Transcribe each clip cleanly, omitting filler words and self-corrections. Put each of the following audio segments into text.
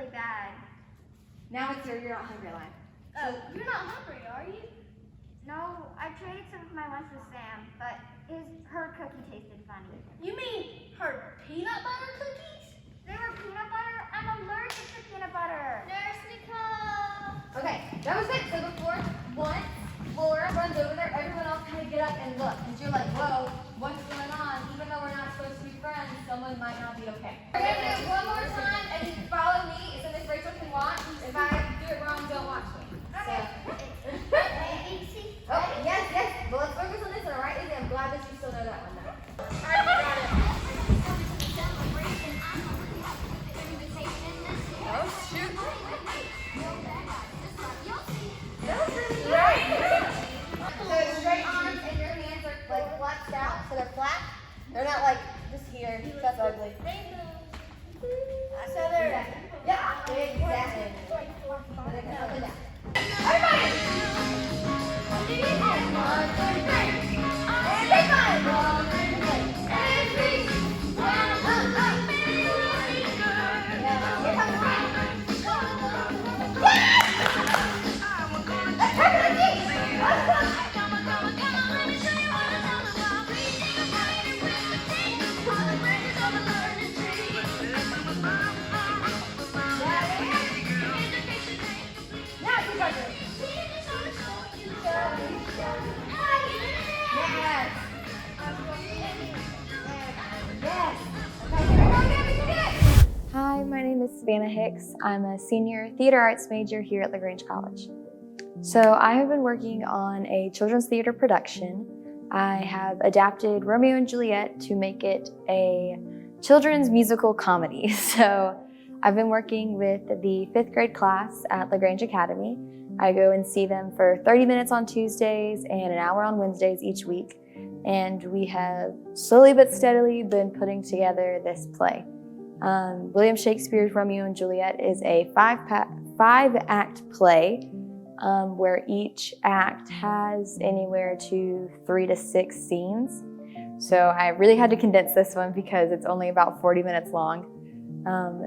really bad. Now it's you're not hungry, Lion. Oh, you're not hungry, are you? No, I traded some of my lunch with Sam, but her cookie tasted funny. You mean her peanut butter cookies? They were peanut butter? I'm allergic to peanut butter. Nurse Nicole! Okay, that was it. So before once Laura runs over there, everyone else kind of get up and look. And you're like, whoa, what's going on? Even though we're not supposed to be friends, someone might not be okay. We're going to do it one more time, and you follow me so Miss Rachel can watch. If I do it wrong, don't watch me. Okay. Oh, yes, yes. Well, let's focus on this one, all right? Izzy, I'm glad that you still know that one, though. All right, you got it. Oh, shoot. That was really right. So straight arms and your hands are like flexed out, so they're flat. They're not like just here. That's ugly. So they're... Yeah, exactly. And then up and down. Everybody! 1, 2, 3. And big one. 1, 2, 3. And 3. 1, up. Yeah, here comes the right. Yes! Let's turn it again. Let's go. Now it's your turn. Yes. Yes. Okay, here we go again. We can do it. Hi, my name is Savanna Hicks. I'm a senior theater arts major here at LaGrange College. So I have been working on a children's theater production. I have adapted Romeo and Juliet to make it a children's musical comedy. So I've been working with the 5th grade class at LaGrange Academy. I go and see them for 30 minutes on Tuesdays and an hour on Wednesdays each week. And we have slowly but steadily been putting together this play. William Shakespeare's Romeo and Juliet is a five-act play where each act has anywhere to 3 to 6 scenes. So I really had to condense this one because it's only about 40 minutes long.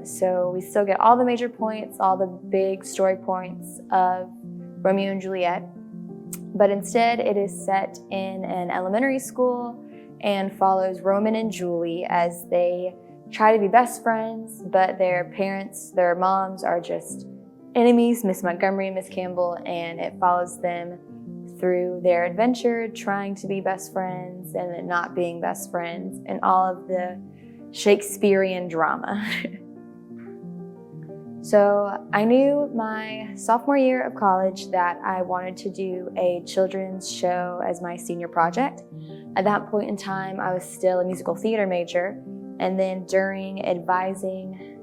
So we still get all the major points, all the big story points of Romeo and Juliet, but instead it is set in an elementary school and follows Roman and Julie as they try to be best friends, but their parents, their moms are just enemies, Miss Montgomery and Miss Campbell, and it follows them through their adventure trying to be best friends and then not being best friends and all of the Shakespearean drama. So I knew my sophomore year of college that I wanted to do a children's show as my senior project. At that point in time, I was still a musical theater major. And then during advising,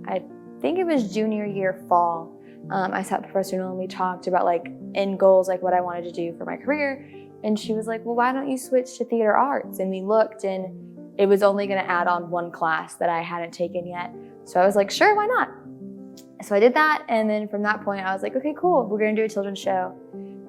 I think it was junior year fall, I sat with Professor Noel and we talked about like end goals, like what I wanted to do for my career. And she was like, well, why don't you switch to theater arts? And we looked and it was only gonna add on one class that I hadn't taken yet. So I was like, sure, why not? So I did that, and then from that point I was like, okay, cool, we're gonna do a children's show.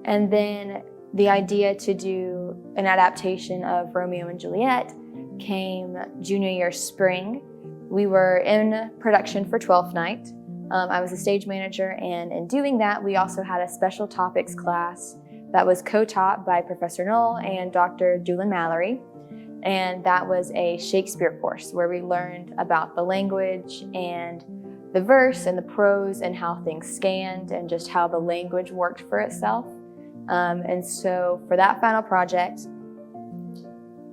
And then the idea to do an adaptation of Romeo and Juliet came junior year spring. We were in production for 12th night. I was a stage manager, and in doing that, we also had a special topics class that was co-taught by Professor Knoll and Dr. Doolin Mallory. And that was a Shakespeare course where we learned about the language and the verse and the prose and how things scanned and just how the language worked for itself. And so for that final project,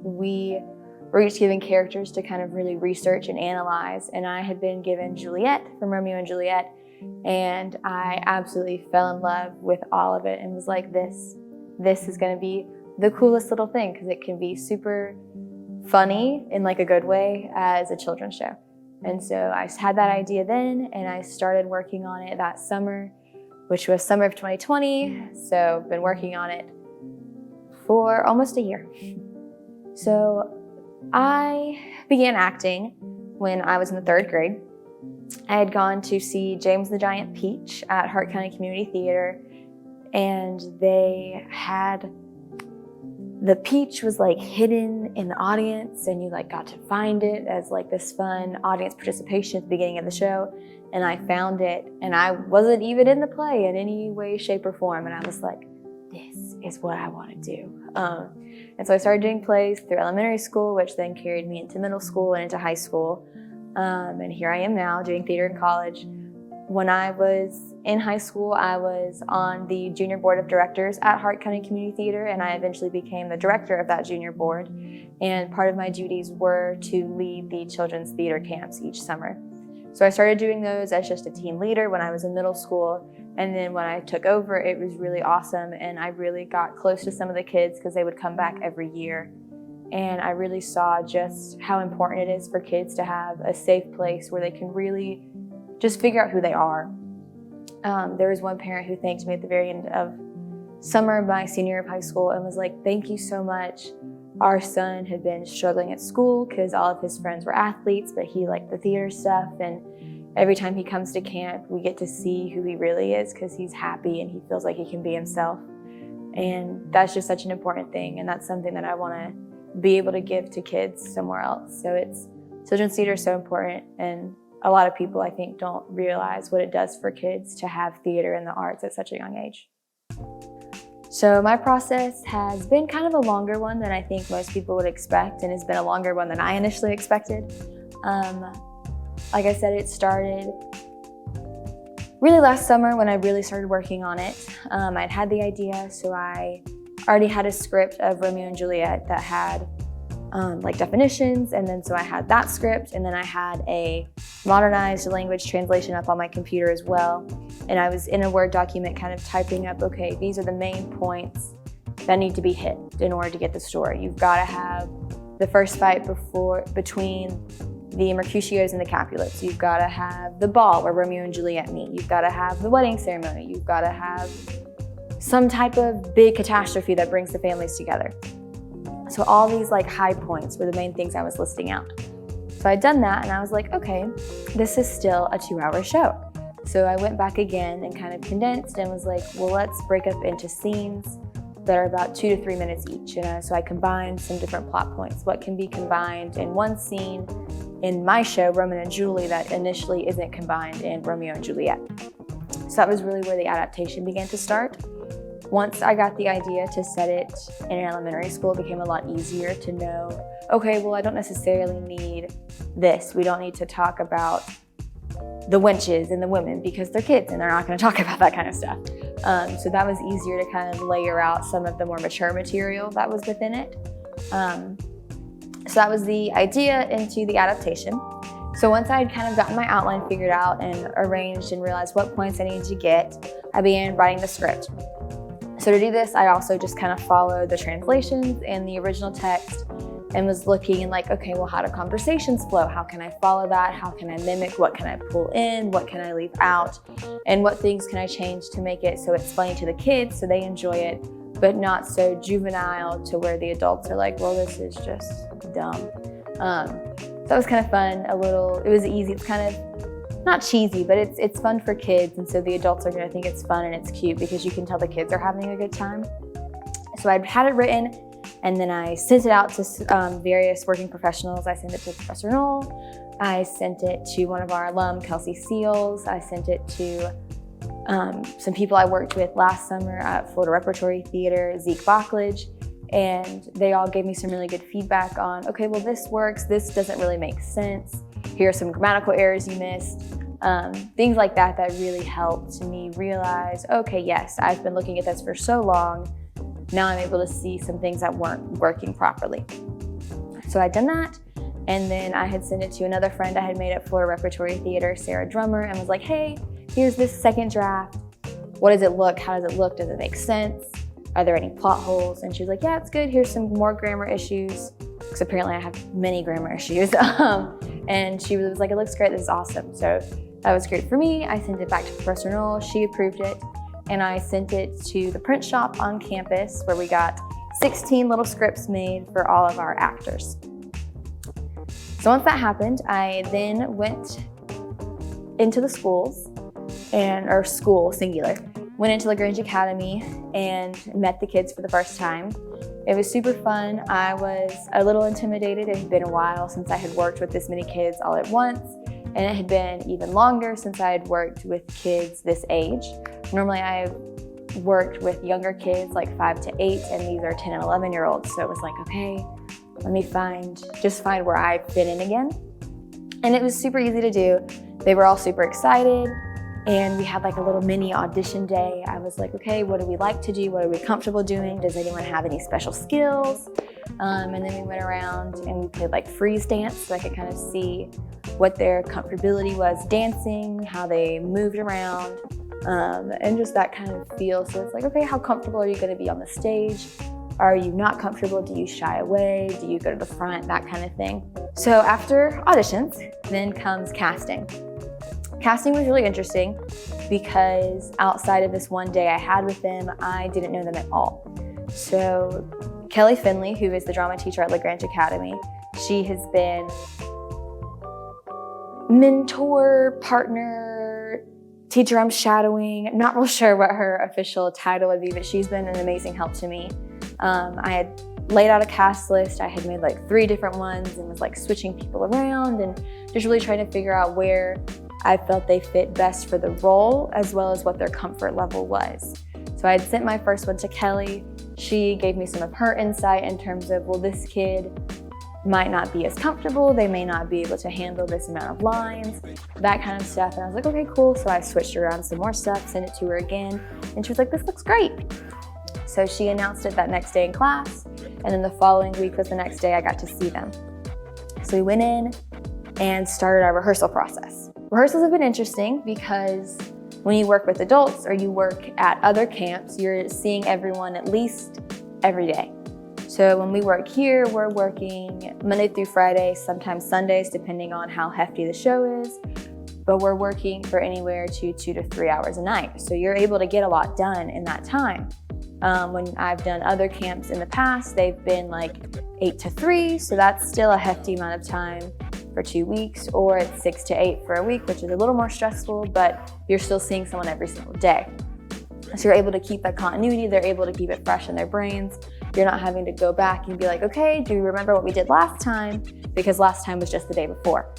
we were each given characters to kind of really research and analyze. And I had been given Juliet from Romeo and Juliet, and I absolutely fell in love with all of it and was like, this is gonna be the coolest little thing because it can be super funny in like a good way as a children's show. And so I had that idea then, and I started working on it that summer, which was summer of 2020. So I've been working on it for almost a year. So I began acting when I was in the 3rd grade. I had gone to see James the Giant Peach at Hart County Community Theater, and they had the peach was like hidden in the audience, and you like got to find it as like this fun audience participation at the beginning of the show. And I found it, and I wasn't even in the play in any way, shape, or form. And I was like, this is what I want to do. And so I started doing plays through elementary school, which then carried me into middle school and into high school. And here I am now doing theater in college. When I was in high school, I was on the junior board of directors at Hart County Community Theater, and I eventually became the director of that junior board. And part of my duties were to lead the children's theater camps each summer. So I started doing those as just a team leader when I was in middle school. And then when I took over, it was really awesome. And I really got close to some of the kids because they would come back every year. And I really saw just how important it is for kids to have a safe place where they can really just figure out who they are. There was one parent who thanked me at the very end of summer of my senior year of high school and was like, thank you so much. Our son had been struggling at school because all of his friends were athletes, but he liked the theater stuff. And every time he comes to camp, we get to see who he really is because he's happy and he feels like he can be himself. And that's just such an important thing. And that's something that I want to be able to give to kids somewhere else. So children's theater is so important. And a lot of people, I think, don't realize what it does for kids to have theater and the arts at such a young age. So my process has been kind of a longer one than I think most people would expect, and it's been a longer one than I initially expected. Like I said, it started really last summer when I really started working on it. I'd had the idea, so I already had a script of Romeo and Juliet that had like definitions, and then so I had that script, and then I had a modernized language translation up on my computer as well. And I was in a Word document kind of typing up, okay, these are the main points that need to be hit in order to get the story. You've got to have the first fight between the Mercutios and the Capulets. You've got to have the ball where Romeo and Juliet meet. You've got to have the wedding ceremony. You've got to have some type of big catastrophe that brings the families together. So all these like high points were the main things I was listing out. So I'd done that and I was like, okay, this is still a 2-hour show. So I went back again and kind of condensed and was like, well, let's break up into scenes that are about 2 to 3 minutes each. So I combined some different plot points. What can be combined in one scene in my show, Romeo and Julie, that initially isn't combined in Romeo and Juliet. So that was really where the adaptation began to start. Once I got the idea to set it in an elementary school, it became a lot easier to know, okay, well, I don't necessarily need this. We don't need to talk about the wenches and the women because they're kids and they're not going to talk about that kind of stuff. So that was easier to kind of layer out some of the more mature material that was within it. So that was the idea into the adaptation. So once I had kind of gotten my outline figured out and arranged and realized what points I needed to get, I began writing the script. So to do this, I also just kind of followed the translations and the original text and was looking and like, okay, well, how do conversations flow? How can I follow that? How can I mimic? What can I pull in? What can I leave out? And what things can I change to make it so it's funny to the kids so they enjoy it, but not so juvenile to where the adults are like, well, this is just dumb. So that was kind of fun, it was easy. It's kind of not cheesy, but it's fun for kids. And so the adults are gonna think it's fun and it's cute because you can tell the kids are having a good time. So I had it written and then I sent it out to various working professionals. I sent it to Professor Knoll. I sent it to one of our alum, Kelsey Seals. I sent it to some people I worked with last summer at Florida Repertory Theater, Zeke Bocklage. And they all gave me some really good feedback on, okay, well, this works. This doesn't really make sense. Here are some grammatical errors you missed. Things like that really helped me realize, okay, yes, I've been looking at this for so long. Now I'm able to see some things that weren't working properly. So I'd done that, and then I had sent it to another friend I had made at Florida Repertory Theater, Sarah Drummer, and was like, hey, here's this second draft. What does it look? How does it look? Does it make sense? Are there any plot holes? And she was like, yeah, it's good. Here's some more grammar issues, because apparently I have many grammar issues. And she was like, it looks great. This is awesome. So that was great for me. I sent it back to Professor Knoll. She approved it. And I sent it to the print shop on campus where we got 16 little scripts made for all of our actors. So once that happened, I then went into the schools, or school, singular, went into LaGrange Academy and met the kids for the first time. It was super fun. I was a little intimidated. It had been a while since I had worked with this many kids all at once, and it had been even longer since I had worked with kids this age. Normally I worked with younger kids like 5 to 8, and these are 10 and 11-year-olds. So it was like, okay, let me just find where I fit in again. And it was super easy to do. They were all super excited, and we had like a little mini audition day. I was like, okay, what do we like to do? What are we comfortable doing? Does anyone have any special skills? And then we went around and we played like freeze dance, so I could kind of see what their comfortability was dancing, how they moved around, and just that kind of feel. So it's like, okay, how comfortable are you going to be on the stage? Are you not comfortable? Do you shy away? Do you go to the front? That kind of thing. So after auditions, then comes casting. Casting was really interesting because outside of this one day I had with them, I didn't know them at all. So Kelly Finley, who is the drama teacher at LaGrange Academy, she has been mentor, partner, teacher I'm shadowing. Not real sure what her official title would be, but she's been an amazing help to me. I had laid out a cast list. I had made like 3 different ones and was like switching people around and just really trying to figure out where I felt they fit best for the role, as well as what their comfort level was. So I had sent my first one to Kelly. She gave me some of her insight in terms of, well, this kid might not be as comfortable, they may not be able to handle this amount of lines, that kind of stuff. And I was like, okay, cool. So I switched around some more stuff, sent it to her again, and she was like, this looks great. So she announced it that next day in class, and then the following week was the next day I got to see them. So we went in and started our rehearsal process. Rehearsals have been interesting because when you work with adults or you work at other camps, you're seeing everyone at least every day. So when we work here, we're working Monday through Friday, sometimes Sundays, depending on how hefty the show is, but we're working for anywhere to 2 to 3 hours a night. So you're able to get a lot done in that time. When I've done other camps in the past, they've been like 8 to 3, so that's still a hefty amount of time for 2 weeks, or it's 6 to 8 for a week, which is a little more stressful, but you're still seeing someone every single day. So you're able to keep that continuity, they're able to keep it fresh in their brains. You're not having to go back and be like, okay, do you remember what we did last time? Because last time was just the day before.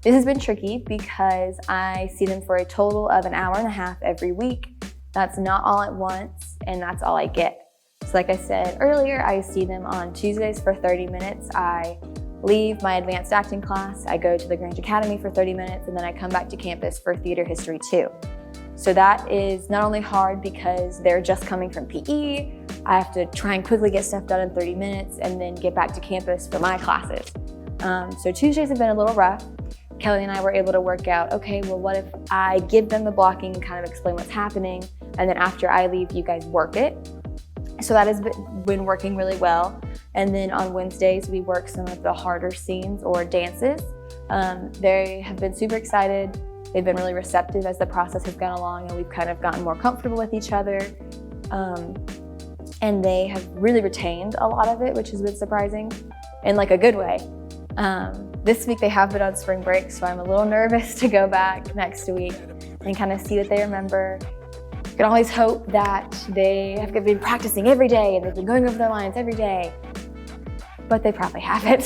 This has been tricky because I see them for a total of 1.5 hours every week. That's not all at once, and that's all I get. So like I said earlier, I see them on Tuesdays for 30 minutes. I leave my advanced acting class, I go to the LaGrange Academy for 30 minutes, and then I come back to campus for theater history 2. So that is not only hard because they're just coming from PE, I have to try and quickly get stuff done in 30 minutes and then get back to campus for my classes. So Tuesdays have been a little rough. Kelly and I were able to work out, okay, well, what if I give them the blocking and kind of explain what's happening, and then after I leave, you guys work it. So that has been working really well. And then on Wednesdays, we work some of the harder scenes or dances. They have been super excited. They've been really receptive as the process has gone along, and we've kind of gotten more comfortable with each other. And they have really retained a lot of it, which has been surprising in like a good way. This week they have been on spring break, so I'm a little nervous to go back next week and kind of see what they remember. You can always hope that they have been practicing every day and they've been going over their lines every day, but they probably haven't.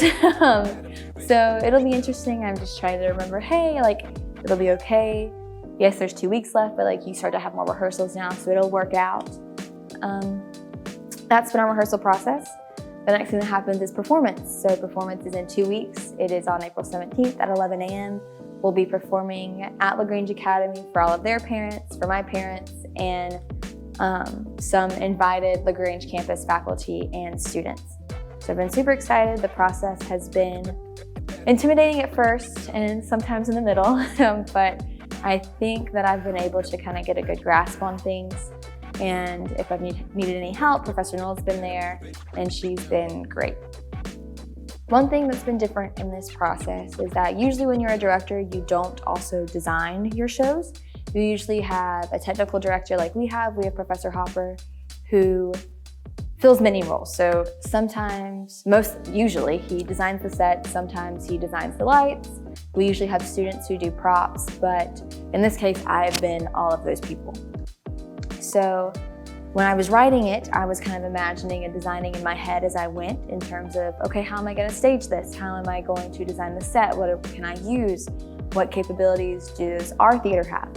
So it'll be interesting. I'm just trying to remember, hey, like, it'll be okay. Yes, there's 2 weeks left, but like you start to have more rehearsals now, so it'll work out. That's been our rehearsal process. The next thing that happens is performance. So performance is in 2 weeks. It is on April 17th at 11 a.m. We'll be performing at LaGrange Academy for all of their parents, for my parents, and some invited LaGrange campus faculty and students. So I've been super excited. The process has been intimidating at first and sometimes in the middle, but I think that I've been able to kind of get a good grasp on things. And if I've needed any help, Professor Noel's been there, and she's been great. One thing that's been different in this process is that usually when you're a director, you don't also design your shows. You usually have a technical director like we have. We have Professor Hopper, who fills many roles. So sometimes, usually, he designs the set, sometimes he designs the lights. We usually have students who do props, but in this case, I've been all of those people. So when I was writing it, I was kind of imagining and designing in my head as I went in terms of, okay, how am I going to stage this? How am I going to design the set? What can I use? What capabilities does our theater have?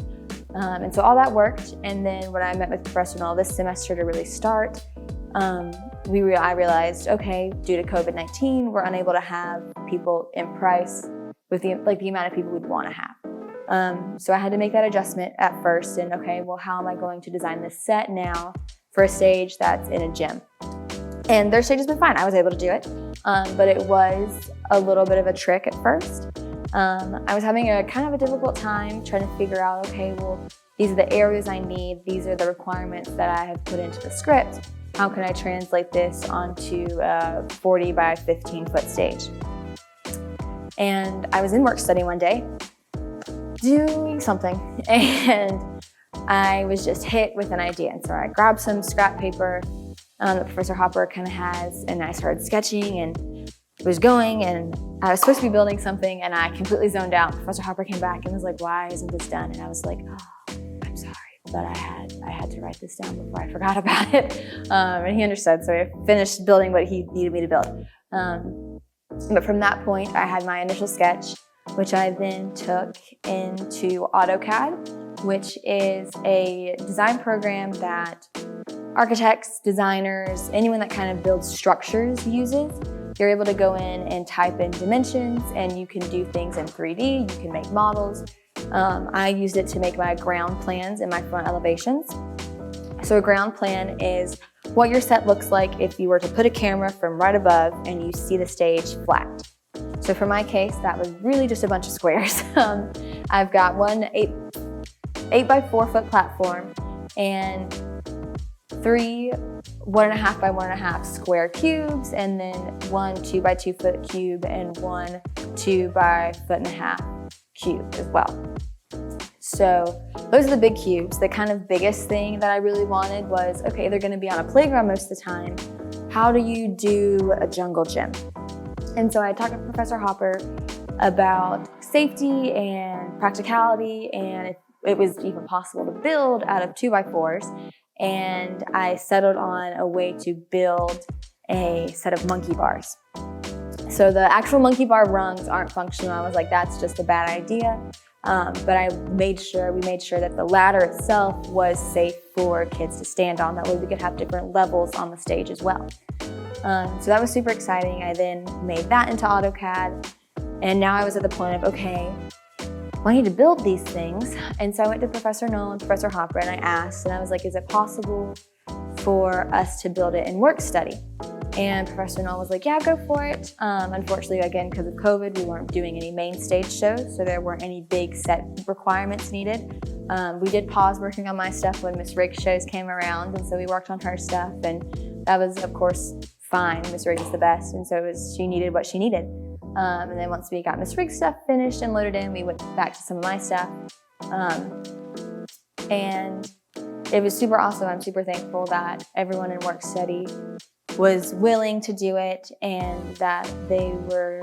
And so all that worked. And then when I met with Professor Null this semester to really start, I realized, okay, due to COVID-19, we're unable to have people in price with the amount of people we'd want to have. So I had to make that adjustment at first, and okay, well, how am I going to design this set now for a stage that's in a gym? And their stage has been fine. I was able to do it, but it was a little bit of a trick at first. I was having a kind of a difficult time trying to figure out, okay, well, these are the areas I need. These are the requirements that I have put into the script. How can I translate this onto a 40 by 15 foot stage? And I was in work study one day doing something, and I was just hit with an idea. And so I grabbed some scrap paper that Professor Hopper kind of has, and I started sketching and was going, and I was supposed to be building something, and I completely zoned out. Professor Hopper came back and was like, "Why isn't this done?" And I was like, "Oh, I'm sorry, but I had to write this down before I forgot about it." And he understood, so I finished building what he needed me to build. But from that point, I had my initial sketch, which I then took into AutoCAD, which is a design program that architects, designers, anyone that kind of builds structures uses. You're able to go in and type in dimensions, and you can do things in 3D, you can make models. I used it to make my ground plans and my front elevations. So a ground plan is what your set looks like if you were to put a camera from right above and you see the stage flat. So for my case, that was really just a bunch of squares. I've got one 8 by 4 foot platform and 3 1.5 by 1.5 square cubes, and then 1 2 by 2 foot cube and 1 2 by 1.5 foot cube as well. So those are the big cubes. The kind of biggest thing that I really wanted was, okay, they're gonna be on a playground most of the time. How do you do a jungle gym? And so I talked to Professor Hopper about safety and practicality, and if it was even possible to build out of 2 by 4s. And I settled on a way to build a set of monkey bars. So the actual monkey bar rungs aren't functional. I was like, that's just a bad idea. But we made sure that the ladder itself was safe for kids to stand on. That way we could have different levels on the stage as well. So that was super exciting. I then made that into AutoCAD. And now I was at the point of, okay, well, I need to build these things. And so I went to Professor Null and Professor Hopper, and I asked, and I was like, is it possible for us to build it in work study? And Professor Null was like, yeah, go for it. Unfortunately, again, because of COVID, we weren't doing any main stage shows, so there weren't any big set requirements needed. We did pause working on my stuff when Miss Riggs' shows came around, and so we worked on her stuff, and that was, of course, fine. Miss Riggs is the best, and so she needed what she needed. And then once we got Miss Riggs' stuff finished and loaded in, we went back to some of my stuff. And it was super awesome. I'm super thankful that everyone in work study was willing to do it and that they were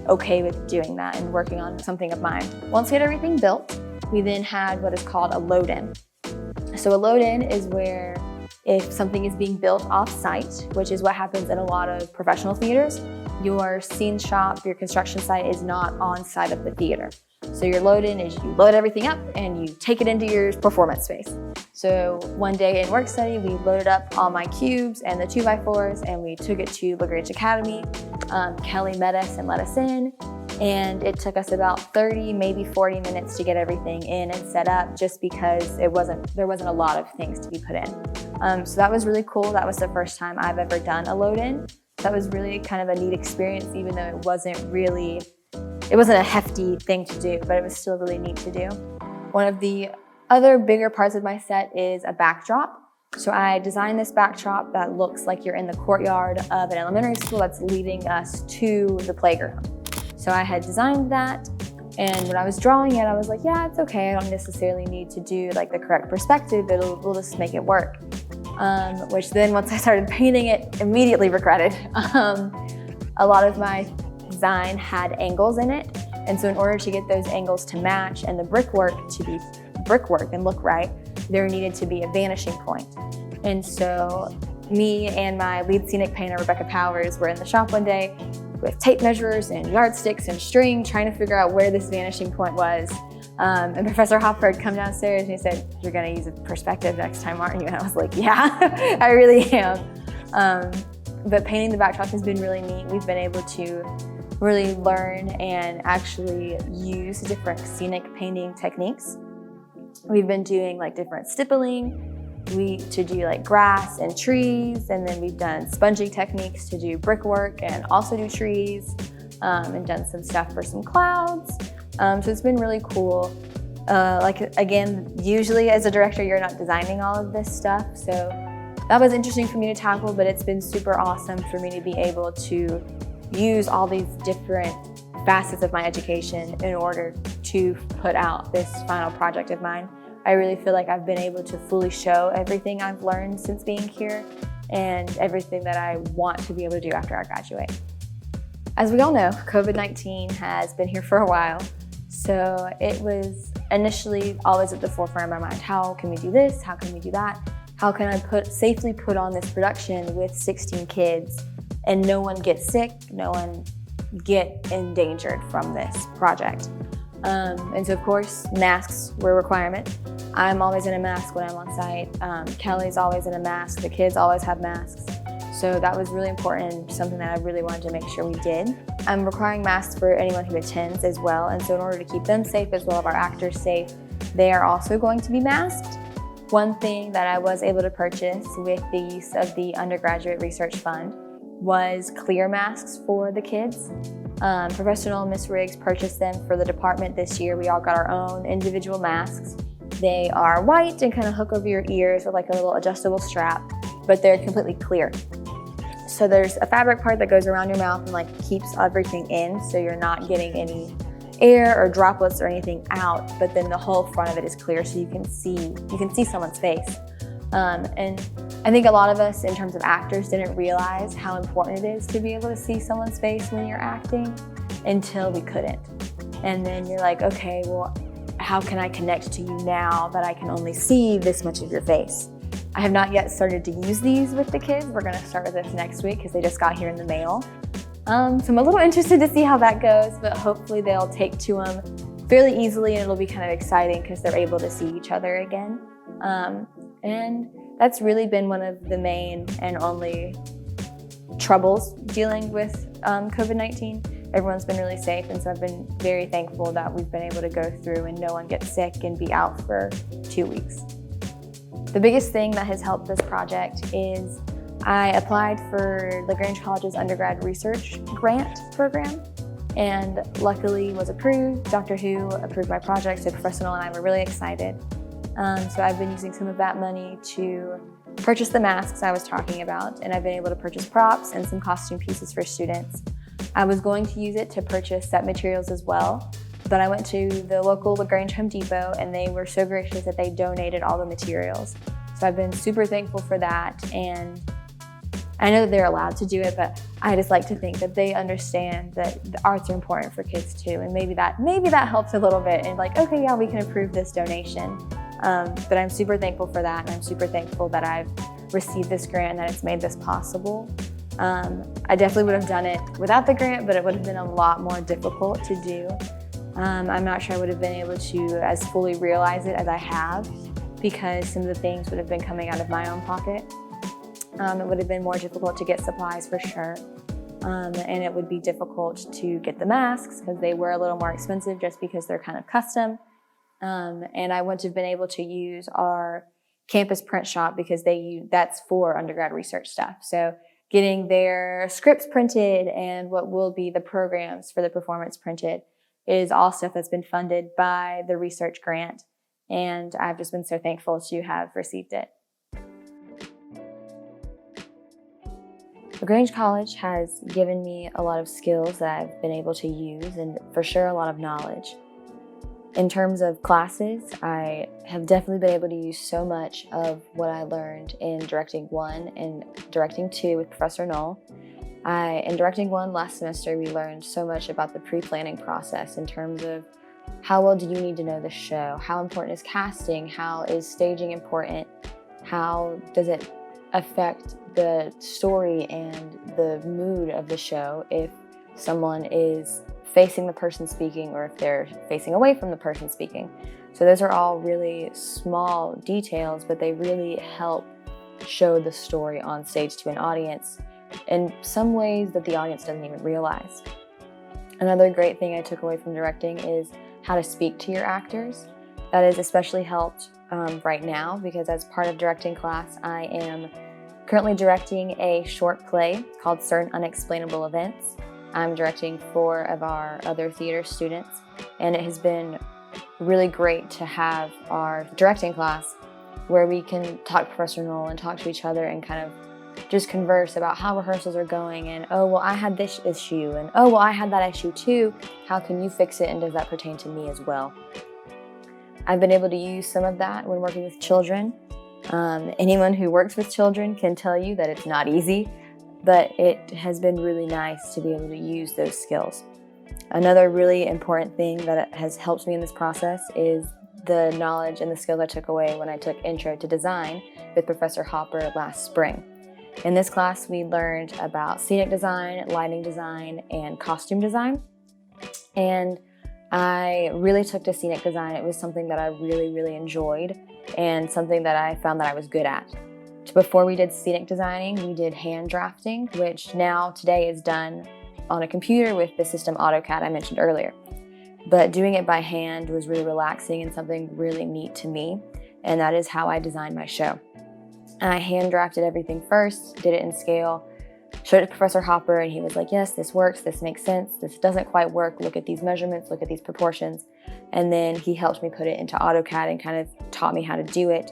okay with doing that and working on something of mine. Once we had everything built, we then had what is called a load-in. So a load-in is where if something is being built off-site, which is what happens in a lot of professional theaters, your scene shop, your construction site is not on site of the theater. So your load-in is you load everything up and you take it into your performance space. So one day in work study, we loaded up all my cubes and the 2 by 4s, and we took it to LaGrange Academy. Kelly met us and let us in, and it took us about 30, maybe 40 minutes to get everything in and set up, just because there wasn't a lot of things to be put in. So that was really cool. That was the first time I've ever done a load-in. That was really kind of a neat experience, even though it wasn't a hefty thing to do, but it was still really neat to do. One of the other bigger parts of my set is a backdrop. So I designed this backdrop that looks like you're in the courtyard of an elementary school that's leading us to the playground. So I had designed that, and when I was drawing it, I was like, yeah, it's okay. I don't necessarily need to do like the correct perspective. We'll just make it work. Which then once I started painting it, immediately regretted. A lot of my design had angles in it, and so in order to get those angles to match and the brickwork to be brickwork and look right, there needed to be a vanishing point. And so me and my lead scenic painter, Rebecca Powers, were in the shop one day with tape measures and yardsticks and string, trying to figure out where this vanishing point was. And Professor Hopper had come downstairs and he said, "You're gonna use a perspective next time, aren't you?" And I was like, "Yeah, I really am." But painting the backdrop has been really neat. We've been able to really learn and actually use different scenic painting techniques. We've been doing like different stippling to do like grass and trees, and then we've done sponging techniques to do brickwork and also do trees, and done some stuff for some clouds. So it's been really cool. Like again, usually as a director, you're not designing all of this stuff, so that was interesting for me to tackle, but it's been super awesome for me to be able to use all these different facets of my education in order to put out this final project of mine. I really feel like I've been able to fully show everything I've learned since being here and everything that I want to be able to do after I graduate. As we all know, COVID-19 has been here for a while, so it was initially always at the forefront of my mind. How can we do this? How can we do that? How can I safely put on this production with 16 kids and no one gets sick, no one get endangered from this project? And so of course, masks were a requirement. I'm always in a mask when I'm on site. Kelly's always in a mask. The kids always have masks. So that was really important, something that I really wanted to make sure we did. I'm requiring masks for anyone who attends as well. And so in order to keep them safe as well as our actors safe, they are also going to be masked. One thing that I was able to purchase with the use of the undergraduate research fund was clear masks for the kids. Professional Miss Riggs purchased them for the department this year. We all got our own individual masks. They are white and kind of hook over your ears with like a little adjustable strap, but they're completely clear. So there's a fabric part that goes around your mouth and like keeps everything in, so you're not getting any air or droplets or anything out, but then the whole front of it is clear, so you can see someone's face. And I think a lot of us in terms of actors didn't realize how important it is to be able to see someone's face when you're acting until we couldn't. And then you're like, okay, well, how can I connect to you now that I can only see this much of your face? I have not yet started to use these with the kids. We're gonna start with this next week because they just got here in the mail. So I'm a little interested to see how that goes, but hopefully they'll take to them fairly easily and it'll be kind of exciting because they're able to see each other again. And that's really been one of the main and only troubles dealing with COVID-19. Everyone's been really safe, and so I've been very thankful that we've been able to go through and no one gets sick and be out for 2 weeks. The biggest thing that has helped this project is I applied for LaGrange College's undergrad research grant program and luckily was approved. Dr. Who approved my project, so Professor Noel and I were really excited. So I've been using some of that money to purchase the masks I was talking about, and I've been able to purchase props and some costume pieces for students. I was going to use it to purchase set materials as well, but I went to the local LaGrange Home Depot and they were so gracious that they donated all the materials. So I've been super thankful for that, and I know that they're allowed to do it, but I just like to think that they understand that the arts are important for kids too, and maybe that helps a little bit and like, okay, yeah, we can approve this donation. But I'm super thankful for that, and I'm super thankful that I've received this grant and that it's made this possible. I definitely would have done it without the grant, but it would have been a lot more difficult to do. I'm not sure I would have been able to as fully realize it as I have, because some of the things would have been coming out of my own pocket. It would have been more difficult to get supplies for sure. And it would be difficult to get the masks because they were a little more expensive just because they're kind of custom. And I wouldn't have been able to use our campus print shop because that's for undergrad research stuff. So getting their scripts printed and what will be the programs for the performance printed is all stuff that's been funded by the research grant. And I've just been so thankful to have received it. LaGrange College has given me a lot of skills that I've been able to use, and for sure a lot of knowledge. In terms of classes, I have definitely been able to use so much of what I learned in Directing 1 and Directing 2 with Professor Noel. In Directing 1 last semester, we learned so much about the pre-planning process in terms of how well do you need to know the show, how important is casting, how is staging important, how does it affect the story and the mood of the show if someone is facing the person speaking or if they're facing away from the person speaking. So those are all really small details, but they really help show the story on stage to an audience in some ways that the audience doesn't even realize. Another great thing I took away from directing is how to speak to your actors. That has especially helped right now because as part of directing class, I am currently directing a short play called Certain Unexplainable Events. I'm directing 4 of our other theater students, and it has been really great to have our directing class where we can talk to Professor Knoll and talk to each other and kind of just converse about how rehearsals are going and, oh, well, I had this issue, and, oh, well, I had that issue too. How can you fix it, and does that pertain to me as well? I've been able to use some of that when working with children. Anyone who works with children can tell you that it's not easy, but it has been really nice to be able to use those skills. Another really important thing that has helped me in this process is the knowledge and the skills I took away when I took Intro to Design with Professor Hopper last spring. In this class, we learned about scenic design, lighting design, and costume design. And I really took to scenic design. It was something that I really, really enjoyed and something that I found that I was good at. Before we did scenic designing, we did hand drafting, which now today is done on a computer with the system AutoCAD I mentioned earlier. But doing it by hand was really relaxing and something really neat to me, and that is how I designed my show. I hand drafted everything first, did it in scale, showed it to Professor Hopper, and he was like, yes, this works, this makes sense, this doesn't quite work, look at these measurements, look at these proportions. And then he helped me put it into AutoCAD and kind of taught me how to do it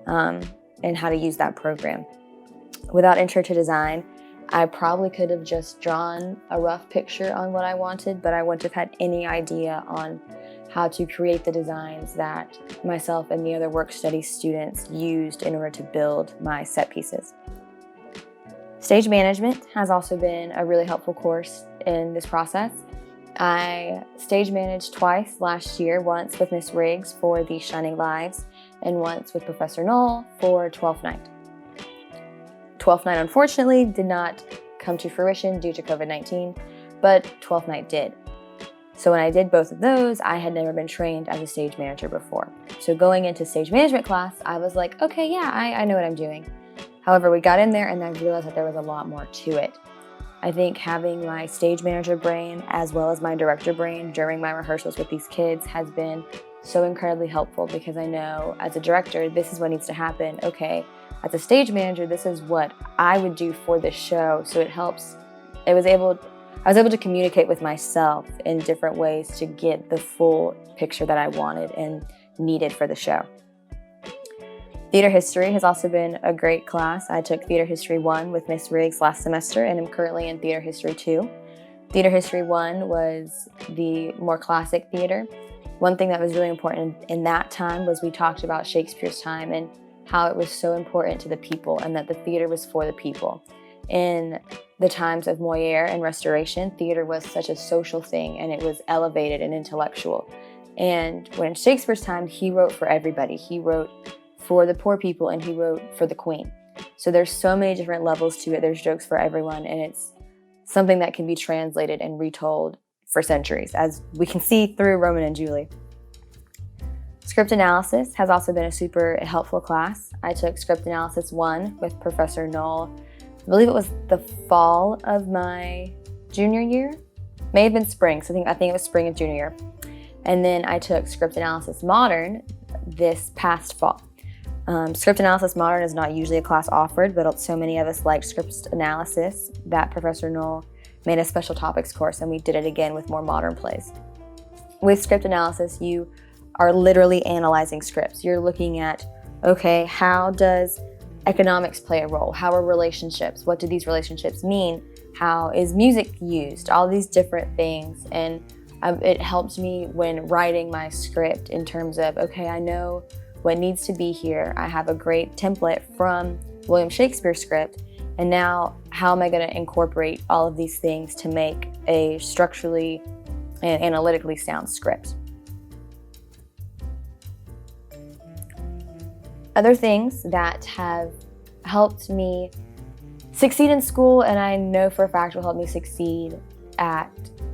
and how to use that program. Without Intro to Design, I probably could have just drawn a rough picture on what I wanted, but I wouldn't have had any idea on how to create the designs that myself and the other work study students used in order to build my set pieces. Stage management has also been a really helpful course in this process. I stage managed twice last year, once with Miss Riggs for the Shining Lives and once with Professor Knoll for Twelfth Night. Twelfth Night unfortunately did not come to fruition due to COVID-19, but Twelfth Night did. So when I did both of those, I had never been trained as a stage manager before. So going into stage management class, I was like, okay, yeah, I know what I'm doing. However, we got in there and I realized that there was a lot more to it. I think having my stage manager brain as well as my director brain during my rehearsals with these kids has been so incredibly helpful because I know as a director, this is what needs to happen. Okay, as a stage manager, this is what I would do for this show. So it helps. I was able to communicate with myself in different ways to get the full picture that I wanted and needed for the show. Theater History has also been a great class. I took Theater History 1 with Miss Riggs last semester and am currently in Theater History 2. Theater History 1 was the more classic theater. One thing that was really important in that time was we talked about Shakespeare's time and how it was so important to the people and that the theater was for the people. In the times of Molière and Restoration, theater was such a social thing and it was elevated and intellectual. And when in Shakespeare's time, he wrote for everybody. He wrote for the poor people and he wrote for the queen. So there's so many different levels to it. There's jokes for everyone and it's something that can be translated and retold for centuries, as we can see through Romeo and Juliet. Script analysis has also been a super helpful class. I took Script Analysis 1 with Professor Knoll. I believe it was the fall of my junior year. May have been spring, so I think it was spring of junior year. And then I took Script Analysis Modern this past fall. Script Analysis Modern is not usually a class offered, but so many of us liked script analysis that Professor Knoll made a special topics course, and we did it again with more modern plays. With script analysis, you are literally analyzing scripts. You're looking at, okay, how does economics play a role? How are relationships? What do these relationships mean? How is music used? All these different things. And it helped me when writing my script in terms of, okay, I know what needs to be here. I have a great template from William Shakespeare's script. And now how am I going to incorporate all of these things to make a structurally and analytically sound script? Other things that have helped me succeed in school, and I know for a fact will help me succeed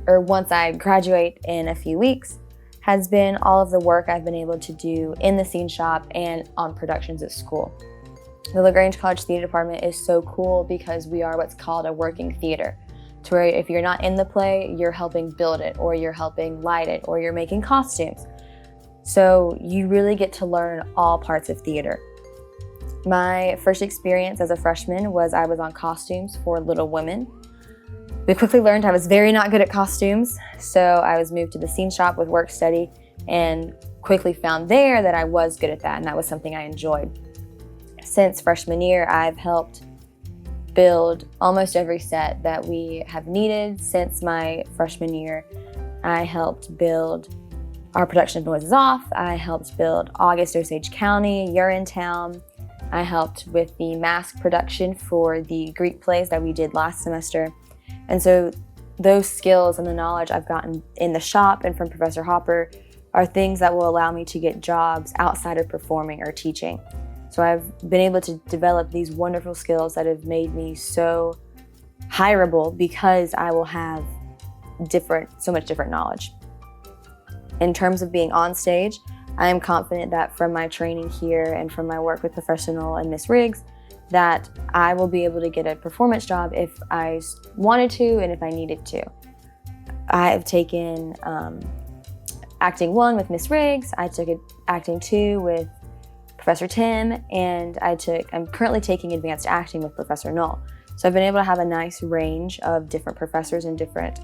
once I graduate in a few weeks, has been all of the work I've been able to do in the scene shop and on productions at school. The LaGrange College Theater Department is so cool because we are what's called a working theater, to where if you're not in the play, you're helping build it, or you're helping light it, or you're making costumes. So you really get to learn all parts of theater. My first experience as a freshman was I was on costumes for Little Women. We quickly learned I was very not good at costumes, so I was moved to the scene shop with work study and quickly found there that I was good at that, and that was something I enjoyed. Since freshman year, I've helped build almost every set that we have needed since my freshman year. I helped build our production of Noises Off. I helped build August Osage County, Urinetown. I helped with the mask production for the Greek plays that we did last semester. And so those skills and the knowledge I've gotten in the shop and from Professor Hopper are things that will allow me to get jobs outside of performing or teaching. So I've been able to develop these wonderful skills that have made me so hireable because I will have so much different knowledge. In terms of being on stage, I am confident that from my training here and from my work with Professor Knoll and Miss Riggs, that I will be able to get a performance job if I wanted to and if I needed to. I have taken acting 1 with Miss Riggs, I took acting 2 with Professor Tim, and I'm currently taking advanced acting with Professor Knoll. So I've been able to have a nice range of different professors and different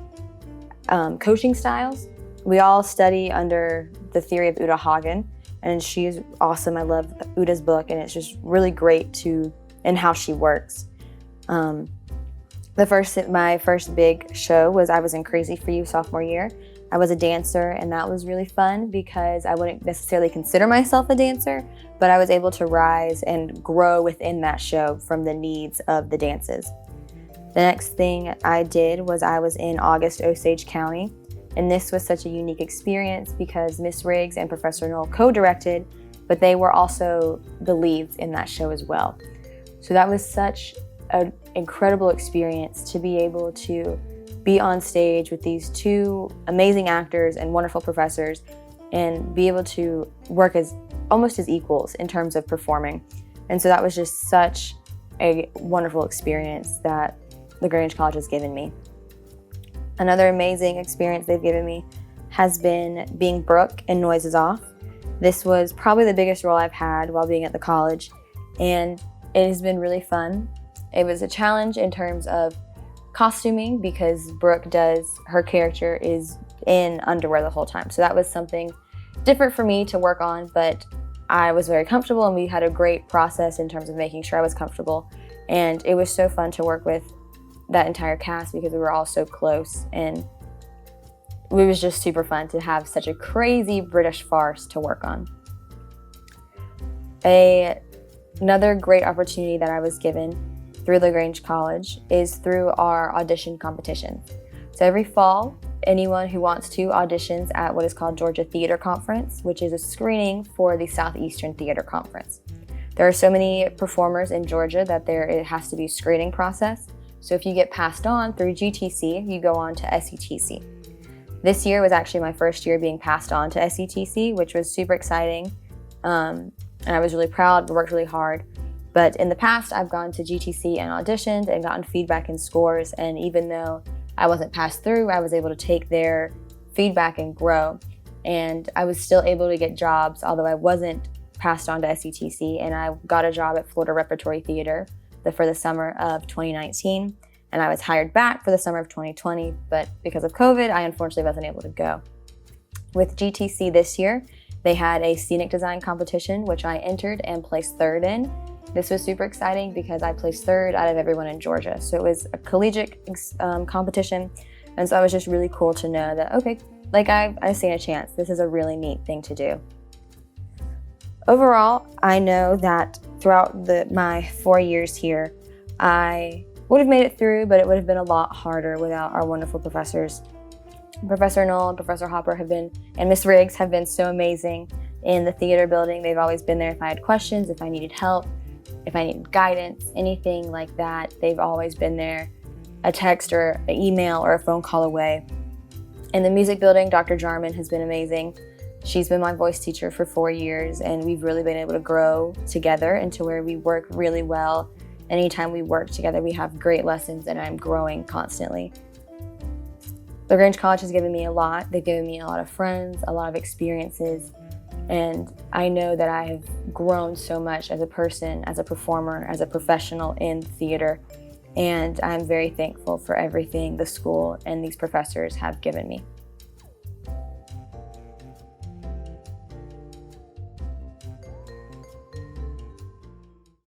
coaching styles. We all study under the theory of Uta Hagen, and she's awesome. I love Uta's book, and it's just really great in how she works. My first big show was I was in Crazy for You sophomore year. I was a dancer, and that was really fun because I wouldn't necessarily consider myself a dancer, but I was able to rise and grow within that show from the needs of the dances. The next thing I did was I was in August Osage County, and this was such a unique experience because Miss Riggs and Professor Knoll co-directed, but they were also the leads in that show as well. So that was such an incredible experience to be able to be on stage with these 2 amazing actors and wonderful professors and be able to work as almost as equals in terms of performing. And so that was just such a wonderful experience that LaGrange College has given me. Another amazing experience they've given me has been being Brooke in Noises Off. This was probably the biggest role I've had while being at the college, and it has been really fun. It was a challenge in terms of costuming because her character is in underwear the whole time. So that was something different for me to work on, but I was very comfortable and we had a great process in terms of making sure I was comfortable. And it was so fun to work with that entire cast because we were all so close, and it was just super fun to have such a crazy British farce to work on. Another great opportunity that I was given through LaGrange College is through our audition competitions. So every fall, anyone who wants to auditions at what is called Georgia Theater Conference, which is a screening for the Southeastern Theater Conference. There are so many performers in Georgia that it has to be a screening process. So if you get passed on through GTC, you go on to SETC. This year was actually my first year being passed on to SETC, which was super exciting. And I was really proud, worked really hard. But in the past, I've gone to GTC and auditioned and gotten feedback and scores. And even though I wasn't passed through, I was able to take their feedback and grow. And I was still able to get jobs, although I wasn't passed on to SETC. And I got a job at Florida Repertory Theater for the summer of 2019. And I was hired back for the summer of 2020. But because of COVID, I unfortunately wasn't able to go. With GTC this year, they had a scenic design competition, which I entered and placed 3rd in. This was super exciting because I placed 3rd out of everyone in Georgia. So it was a collegiate competition. And so it was just really cool to know that, okay, like I stand a chance. This is a really neat thing to do. Overall, I know that throughout my 4 years here, I would have made it through, but it would have been a lot harder without our wonderful professors. Professor Knoll and Professor Hopper and Miss Riggs have been so amazing in the theater building. They've always been there if I had questions, if I needed help, if I needed guidance, anything like that. They've always been there, a text or an email or a phone call away. In the music building, Dr. Jarman has been amazing. She's been my voice teacher for 4 years, and we've really been able to grow together into where we work really well. Anytime we work together, we have great lessons, and I'm growing constantly. LaGrange College has given me a lot. They've given me a lot of friends, a lot of experiences, and I know that I have grown so much as a person, as a performer, as a professional in theater, and I'm very thankful for everything the school and these professors have given me.